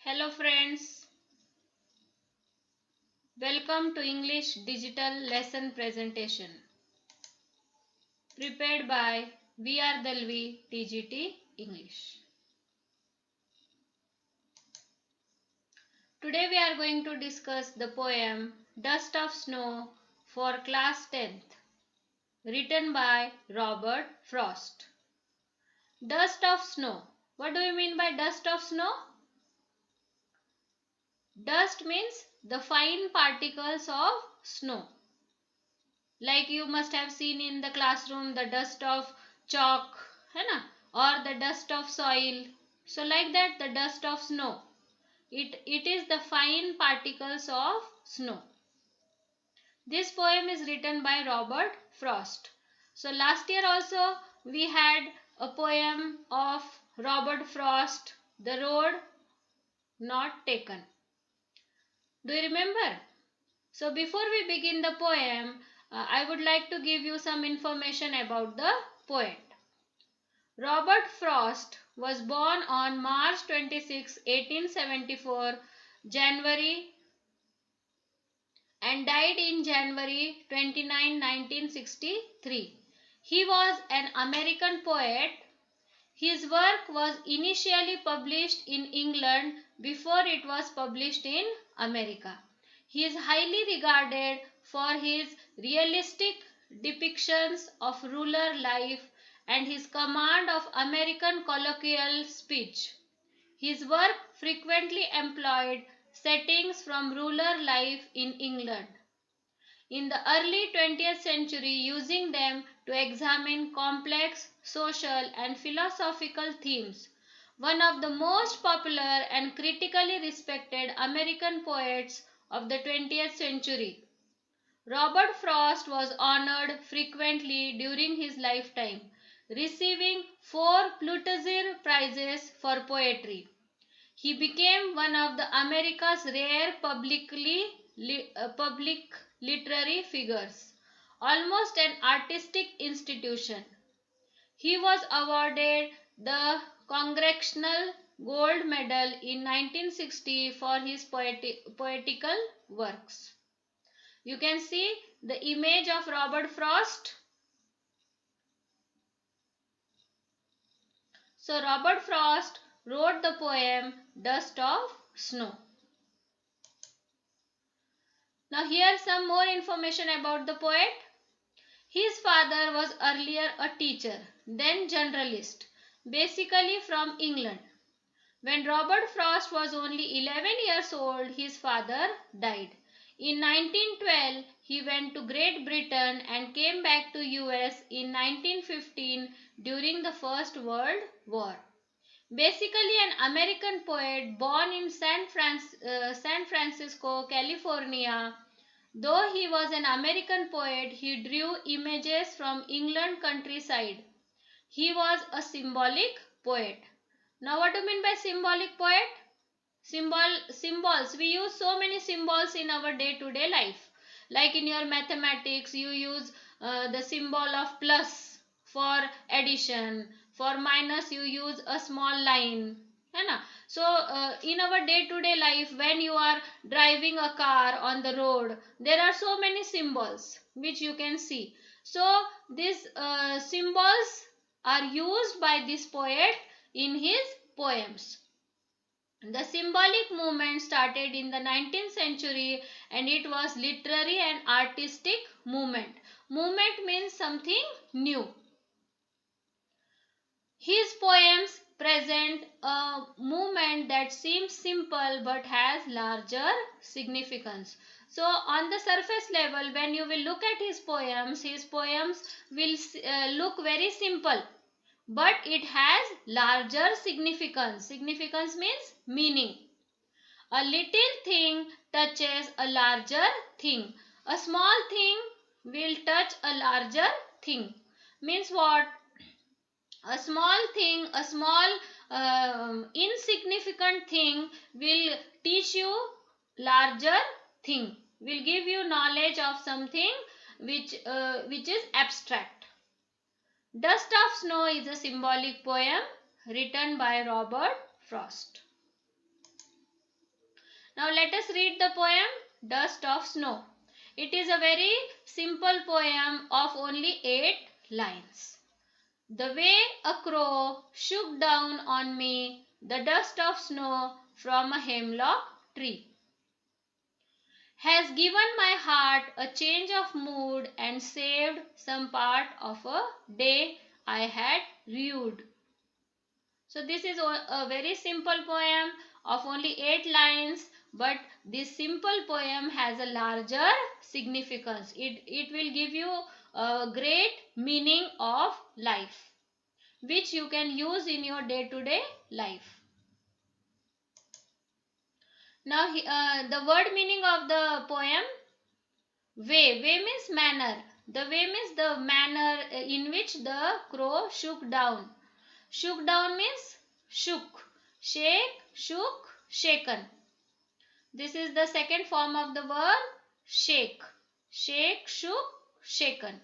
Hello friends, welcome to English Digital Lesson Presentation prepared by VR Dalvi TGT English. Today we are going to discuss the poem Dust of Snow for class 10th written by Robert Frost. Dust of snow. What do you mean by dust of snow? Dust means the fine particles of snow. Like you must have seen in the classroom the dust of chalk, है ना, or the dust of soil. So like that the dust of snow. It is the fine particles of snow. This poem is written by Robert Frost. So last year also we had a poem of Robert Frost, The Road Not Taken. Do you remember? So before we begin the poem, I would like to give you some information about the poet. Robert Frost was born on March 26, 1874, January and died in January 29, 1963. He was an American poet. His work was initially published in England before it was published in America. He is highly regarded for his realistic depictions of rural life and his command of American colloquial speech. His work frequently employed settings from rural life in England in the early 20th century, using them to examine complex social and philosophical themes. One of the most popular and critically respected American poets of the 20th century, Robert Frost was honored frequently during his lifetime, receiving 4 Pulitzer Prizes for poetry. He became one of the America's rare public literary figures, almost an artistic institution. He was awarded the Congressional Gold Medal in 1960 for his poetical works. You can see the image of Robert Frost. So Robert Frost wrote the poem Dust of Snow. Now here some more information about the poet. His father was earlier a teacher, then generalist, basically from England. When Robert Frost was only 11 years old, his father died. In 1912, he went to Great Britain and came back to US in 1915 during the First World War. Basically an American poet born in San Francisco, California. Though he was an American poet, he drew images from England countryside. He was a symbolic poet. Now what do you mean by symbolic poet? Symbols. We use so many symbols in our day-to-day life. Like in your mathematics, you use the symbol of plus for addition. For minus, you use a small line. है ना? So in our day-to-day life, when you are driving a car on the road, there are so many symbols which you can see. So these symbols are used by this poet in his poems. The symbolic movement started in the 19th century and it was literary and artistic movement. Movement means something new. His poems present a movement that seems simple but has larger significance. So on the surface level, when you will look at his poems will look very simple. But it has larger significance. Significance means meaning. A little thing touches a larger thing. A small thing will touch a larger thing. Means what? A small thing, a small insignificant thing will teach you larger thing. Will give you knowledge of something which is abstract. Dust of Snow is a symbolic poem written by Robert Frost. Now let us read the poem Dust of Snow. It is a very simple poem of only 8 lines. The way a crow shook down on me the dust of snow from a hemlock tree has given my heart a change of mood and saved some part of a day I had rued. So this is a very simple poem of only 8 lines, but this simple poem has a larger significance. It will give you a great meaning of life, which you can use in your day-to-day life. Now the word meaning of the poem, way means manner. The way means the manner in which the crow shook down. Shook down means shook. Shake, shook, shaken. This is the second form of the verb shake. Shake, shook, shaken.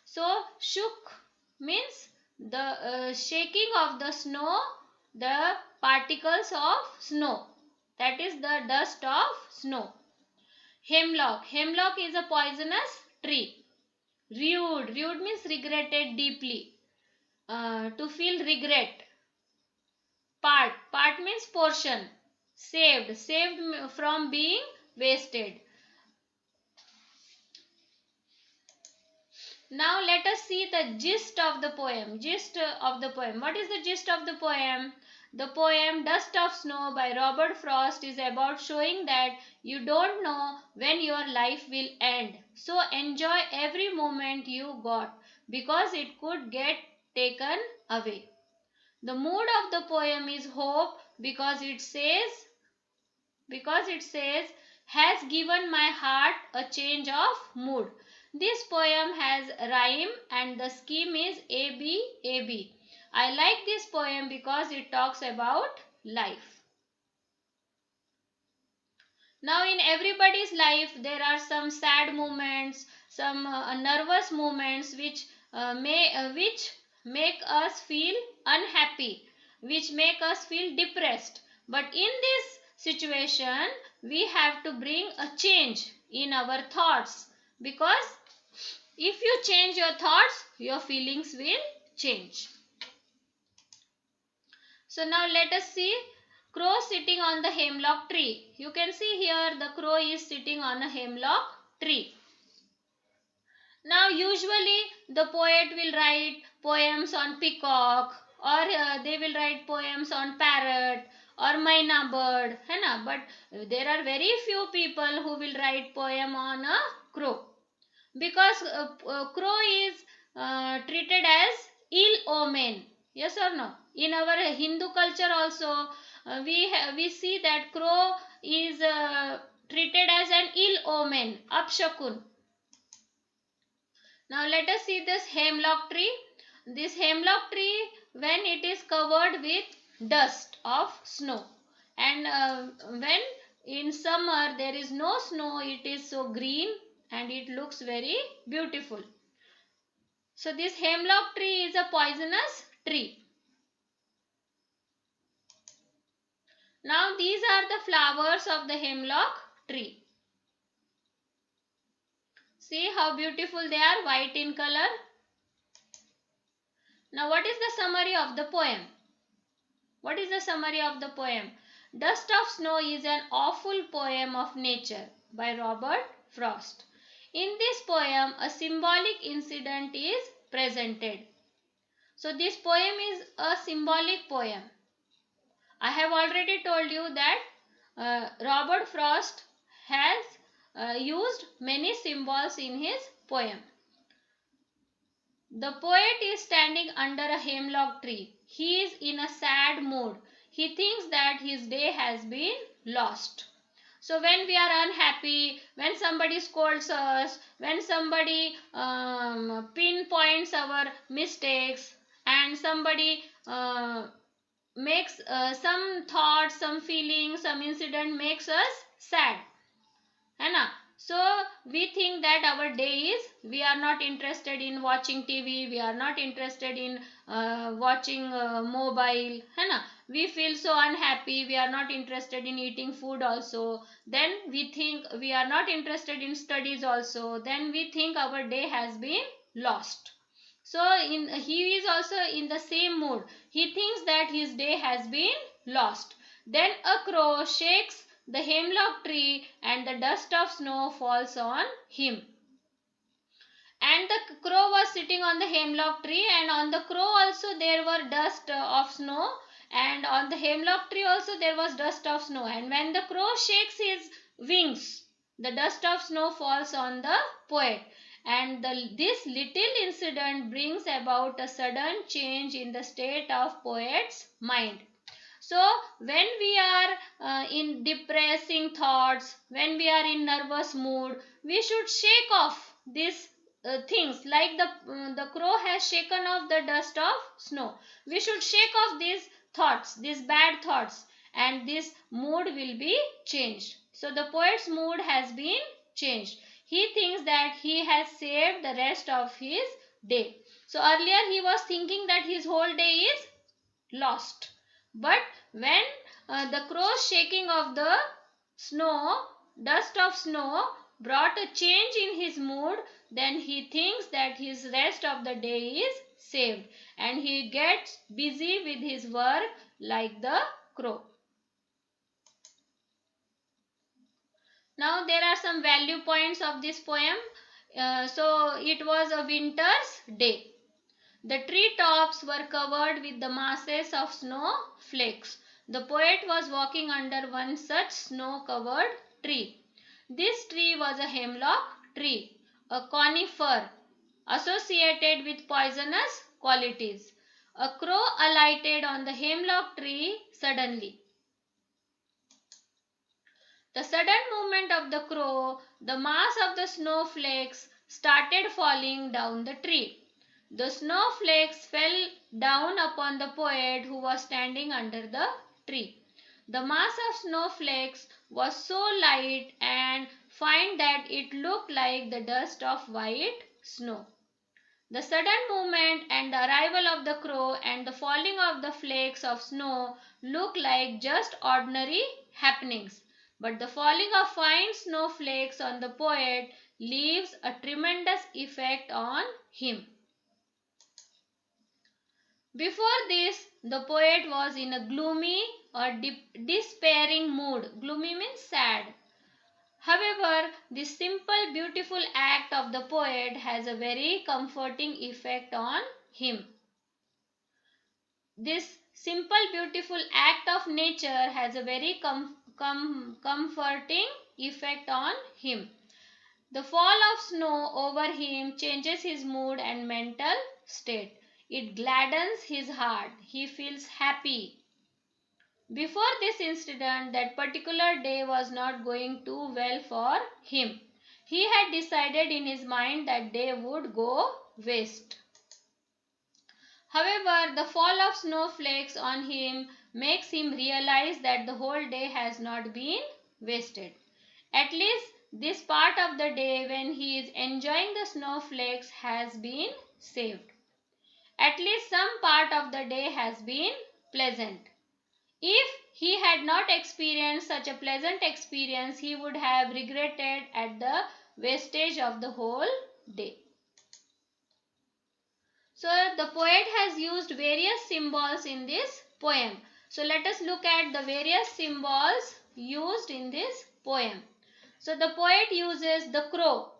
So shook means the shaking of the snow, the particles of snow. That is the dust of snow. Hemlock. Hemlock is a poisonous tree. Rued. Rued means regretted deeply. To feel regret. Part. Part means portion. Saved. Saved from being wasted. Now let us see the gist of the poem. Gist of the poem. What is the gist of the poem? The poem Dust of Snow by Robert Frost is about showing that you don't know when your life will end. So enjoy every moment you got because it could get taken away. The mood of the poem is hope because it says has given my heart a change of mood. This poem has rhyme and the scheme is AB. I like this poem because it talks about life. Now in everybody's life there are some sad moments, some nervous moments which make us feel unhappy, which make us feel depressed. But in this situation we have to bring a change in our thoughts, because if you change your thoughts, your feelings will change. So now let us see crow sitting on the hemlock tree. You can see here the crow is sitting on a hemlock tree. Now usually the poet will write poems on peacock, or they will write poems on parrot or myna bird, है ना? But there are very few people who will write poem on a crow, because crow is treated as ill omen. Yes or no? In our Hindu culture also we see that crow is treated as an ill omen, apshakun. Now let us see this hemlock tree. This hemlock tree, when it is covered with dust of snow, and when in summer there is no snow, it is so green and it looks very beautiful. So this hemlock tree is a poisonous tree. Now these are the flowers of the hemlock tree. See how beautiful they are, white in color. Now what is the summary of the poem? What is the summary of the poem? Dust of Snow is an awful poem of nature by Robert Frost. In this poem, a symbolic incident is presented. So this poem is a symbolic poem. I have already told you that Robert Frost has used many symbols in his poem. The poet is standing under a hemlock tree. He is in a sad mood. He thinks that his day has been lost. So when we are unhappy, when somebody scolds us, when somebody pinpoints our mistakes, and somebody makes some thoughts, some feelings, some incident makes us sad, है ना? So we think that our day is, we are not interested in watching TV, we are not interested in watching mobile, है ना. We feel so unhappy, we are not interested in eating food also. Then we think we are not interested in studies also. Then we think our day has been lost. So he is also in the same mood. He thinks that his day has been lost. Then a crow shakes the hemlock tree and the dust of snow falls on him. And the crow was sitting on the hemlock tree, and on the crow also there were dust of snow, and on the hemlock tree also there was dust of snow. And when the crow shakes his wings, the dust of snow falls on the poet. And this little incident brings about a sudden change in the state of poet's mind. So when we are in depressing thoughts, when we are in nervous mood, we should shake off these things, like the crow has shaken off the dust of snow. We should shake off these thoughts, these bad thoughts, and this mood will be changed. So the poet's mood has been changed. He thinks that he has saved the rest of his day. So earlier he was thinking that his whole day is lost. But when the crow's shaking of the snow, dust of snow, brought a change in his mood, then he thinks that his rest of the day is saved, and he gets busy with his work like the crow. Now there are some value points of this poem. So it was a winter's day. The tree tops were covered with the masses of snow flakes. The poet was walking under one such snow-covered tree. This tree was a hemlock tree, a conifer associated with poisonous qualities. A crow alighted on the hemlock tree suddenly. The sudden movement of the crow, the mass of the snowflakes started falling down the tree. The snowflakes fell down upon the poet who was standing under the tree. The mass of snowflakes was so light and fine that it looked like the dust of white snow. The sudden movement and the arrival of the crow and the falling of the flakes of snow look like just ordinary happenings. But the falling of fine snowflakes on the poet leaves a tremendous effect on him. Before this, the poet was in a gloomy or despairing mood. Gloomy means sad. However, this simple, beautiful act of the poet has a very comforting effect on him. This simple, beautiful act of nature has a very comforting effect on him. The fall of snow over him changes his mood and mental state. It gladdens his heart. He feels happy. Before this incident, that particular day was not going too well for him. He had decided in his mind that day would go waste. However, the fall of snowflakes on him makes him realize that the whole day has not been wasted. At least this part of the day when he is enjoying the snowflakes has been saved. At least some part of the day has been pleasant. If he had not experienced such a pleasant experience, he would have regretted at the wastage of the whole day. So the poet has used various symbols in this poem. So let us look at the various symbols used in this poem. So the poet uses the crow,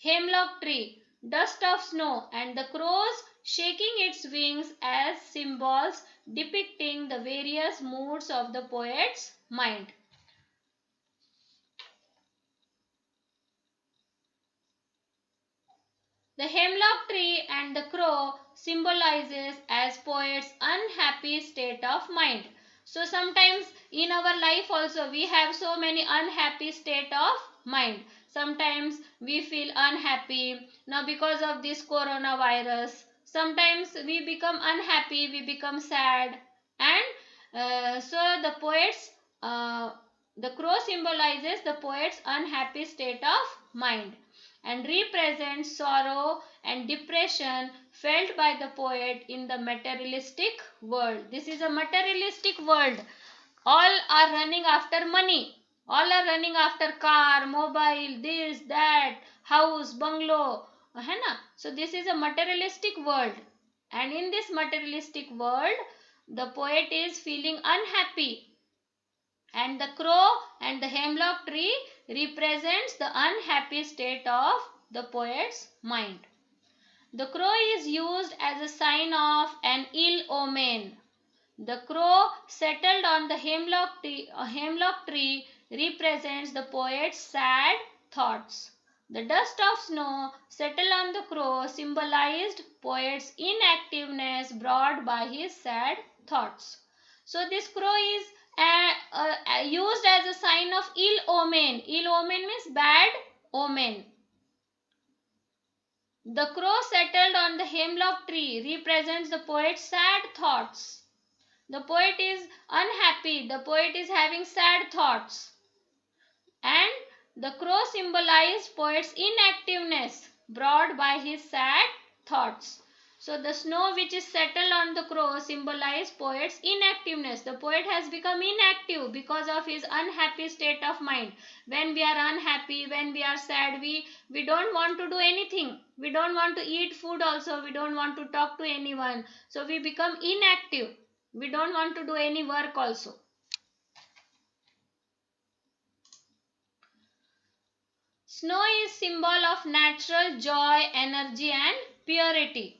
hemlock tree, dust of snow, and the crows shaking its wings as symbols depicting the various moods of the poet's mind. The hemlock tree and the crow symbolizes as poet's unhappy state of mind. So sometimes in our life also we have so many unhappy state of mind. Sometimes we feel unhappy now because of this coronavirus. Sometimes we become unhappy, we become sad, and so the poet's The crow symbolizes the poet's unhappy state of mind and represents sorrow and depression felt by the poet in the materialistic world. This is a materialistic world. All are running after money. All are running after car, mobile, this, that, house, bungalow. है ना? So this is a materialistic world. And in this materialistic world, the poet is feeling unhappy. And the crow and the hemlock tree represents the unhappy state of the poet's mind. The crow is used as a sign of an ill omen. The crow settled on the hemlock tree represents the poet's sad thoughts. The dust of snow settled on the crow symbolized poet's inactiveness brought by his sad thoughts. So this crow is used as a sign of ill omen. Ill omen means bad omen. The crow settled on the hemlock tree represents the poet's sad thoughts. The poet is unhappy. The poet is having sad thoughts. And the crow symbolized poet's inactiveness brought by his sad thoughts. So the snow which is settled on the crow symbolizes poet's inactiveness. The poet has become inactive because of his unhappy state of mind. When we are unhappy, when we are sad, we don't want to do anything. We don't want to eat food also. We don't want to talk to anyone. So we become inactive. We don't want to do any work also. Snow is symbol of natural joy, energy and purity.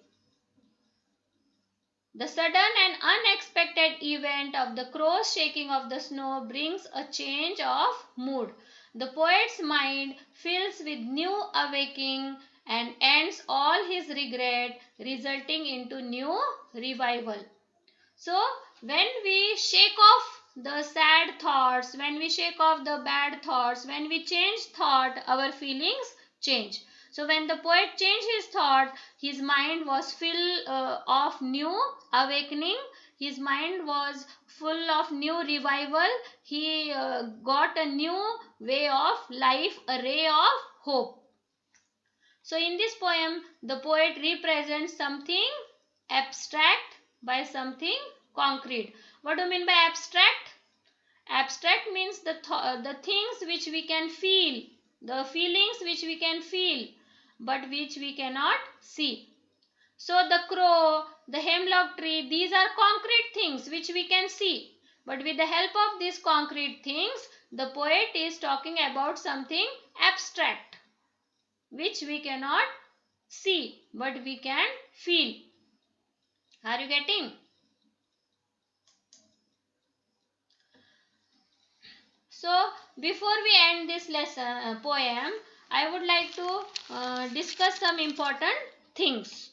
The sudden and unexpected event of the crow's shaking of the snow brings a change of mood. The poet's mind fills with new awakening and ends all his regret, resulting into new revival. So, when we shake off the sad thoughts, when we shake off the bad thoughts, when we change thought, our feelings change. So, when the poet changed his thought, his mind was full of new awakening. His mind was full of new revival. He got a new way of life, a ray of hope. So, in this poem, the poet represents something abstract by something concrete. What do you mean by abstract? Abstract means the things which we can feel, the feelings which we can feel, but which we cannot see. So the crow, the hemlock tree, these are concrete things which we can see. But with the help of these concrete things, the poet is talking about something abstract, which we cannot see, but we can feel. Are you getting? So, before we end this lesson poem, I would like to discuss some important things.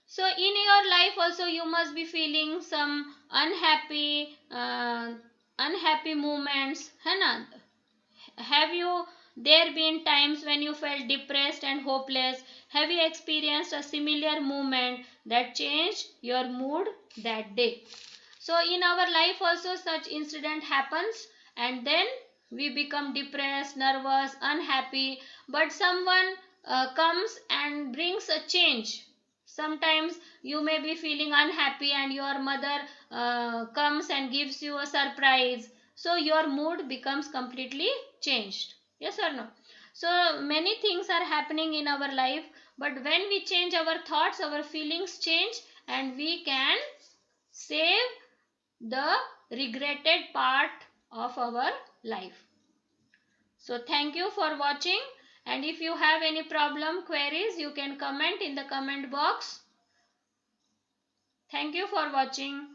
So, in your life also you must be feeling some unhappy moments, है ना? Have you there been times when you felt depressed and hopeless? Have you experienced a similar moment that changed your mood that day? So in our life also such incident happens, and then we become depressed, nervous, unhappy, but someone comes and brings a change. Sometimes you may be feeling unhappy and your mother comes and gives you a surprise. So your mood becomes completely changed. Yes or no? So many things are happening in our life, but when we change our thoughts, our feelings change, and we can save the regretted part of our life. So thank you for watching, and if you have any problem, queries, you can comment in the comment box. Thank you for watching.